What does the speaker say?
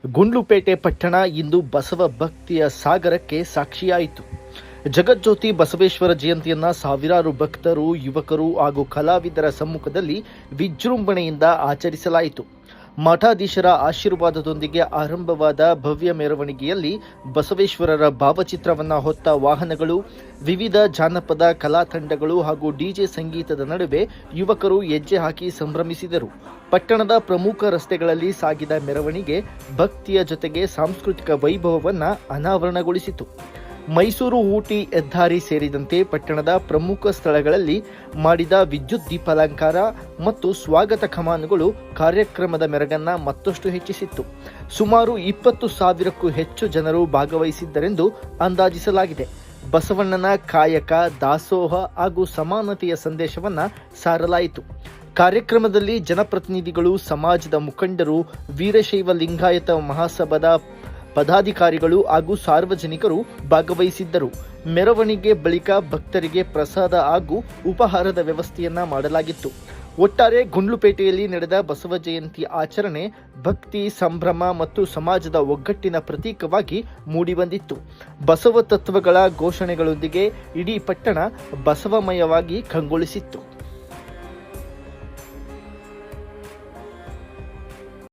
ಗುಂಡ್ಲುಪೇಟೆ ಪಟ್ಟಣ ಇಂದು ಬಸವ ಭಕ್ತಿಯ ಸಾಗರಕ್ಕೆ ಸಾಕ್ಷಿಯಾಯಿತು. ಜಗಜ್ಯೋತಿ ಬಸವೇಶ್ವರ ಜಯಂತಿಯನ್ನ ಸಾವಿರಾರು ಭಕ್ತರು, ಯುವಕರು ಹಾಗೂ ಕಲಾವಿದರ ಸಮ್ಮುಖದಲ್ಲಿ ವಿಜೃಂಭಣೆಯಿಂದ ಆಚರಿಸಲಾಯಿತು. ಮಠಾಧೀಶರ ಆಶೀರ್ವಾದದೊಂದಿಗೆ ಆರಂಭವಾದ ಭವ್ಯ ಮೆರವಣಿಗೆಯಲ್ಲಿ ಬಸವೇಶ್ವರರ ಭಾವಚಿತ್ರವನ್ನು ಹೊತ್ತ ವಾಹನಗಳು, ವಿವಿಧ ಜಾನಪದ ಕಲಾ ತಂಡಗಳು ಹಾಗೂ ಡಿಜೆ ಸಂಗೀತದ ನಡುವೆ ಯುವಕರು ಹೆಜ್ಜೆ ಹಾಕಿ ಸಂಭ್ರಮಿಸಿದರು. ಪಟ್ಟಣದ ಪ್ರಮುಖ ರಸ್ತೆಗಳಲ್ಲಿ ಸಾಗಿದ ಮೆರವಣಿಗೆ ಭಕ್ತಿಯ ಜೊತೆಗೆ ಸಾಂಸ್ಕೃತಿಕ ವೈಭವವನ್ನು ಅನಾವರಣಗೊಳಿಸಿತು. ಮೈಸೂರು ಊಟಿ ಹೆದ್ದಾರಿ ಸೇರಿದಂತೆ ಪಟ್ಟಣದ ಪ್ರಮುಖ ಸ್ಥಳಗಳಲ್ಲಿ ಮಾಡಿದ ವಿದ್ಯುತ್ ದೀಪಾಲಂಕಾರ ಮತ್ತು ಸ್ವಾಗತ ಕಮಾನುಗಳು ಕಾರ್ಯಕ್ರಮದ ಮೆರಗನ್ನ ಮತ್ತಷ್ಟು ಹೆಚ್ಚಿಸಿತ್ತು. ಸುಮಾರು 20,000ಕ್ಕೂ ಹೆಚ್ಚು ಜನರು ಭಾಗವಹಿಸಿದ್ದರೆಂದು ಅಂದಾಜಿಸಲಾಗಿದೆ. ಬಸವಣ್ಣನ ಕಾಯಕ, ದಾಸೋಹ ಹಾಗೂ ಸಮಾನತೆಯ ಸಂದೇಶವನ್ನು ಸಾರಲಾಯಿತು. ಕಾರ್ಯಕ್ರಮದಲ್ಲಿ ಜನಪ್ರತಿನಿಧಿಗಳು, ಸಮಾಜದ ಮುಖಂಡರು, ವೀರಶೈವ ಲಿಂಗಾಯತ ಮಹಾಸಭಾದ ಪದಾಧಿಕಾರಿಗಳು ಹಾಗೂ ಸಾರ್ವಜನಿಕರು ಭಾಗವಹಿಸಿದ್ದರು. ಮೆರವಣಿಗೆ ಬಳಿಕ ಭಕ್ತರಿಗೆ ಪ್ರಸಾದ ಹಾಗೂ ಉಪಹಾರದ ವ್ಯವಸ್ಥೆಯನ್ನ ಮಾಡಲಾಗಿತ್ತು. ಒಟ್ಟಾರೆ ಗುಂಡ್ಲುಪೇಟೆಯಲ್ಲಿ ನಡೆದ ಬಸವ ಜಯಂತಿ ಆಚರಣೆ ಭಕ್ತಿ, ಸಂಭ್ರಮ ಮತ್ತು ಸಮಾಜದ ಒಗ್ಗಟ್ಟಿನ ಪ್ರತೀಕವಾಗಿ ಮೂಡಿಬಂದಿತ್ತು. ಬಸವ ತತ್ವಗಳ ಘೋಷಣೆಗಳೊಂದಿಗೆ ಇಡೀ ಪಟ್ಟಣ ಬಸವಮಯವಾಗಿ ಕಂಗೊಳಿಸಿತ್ತು.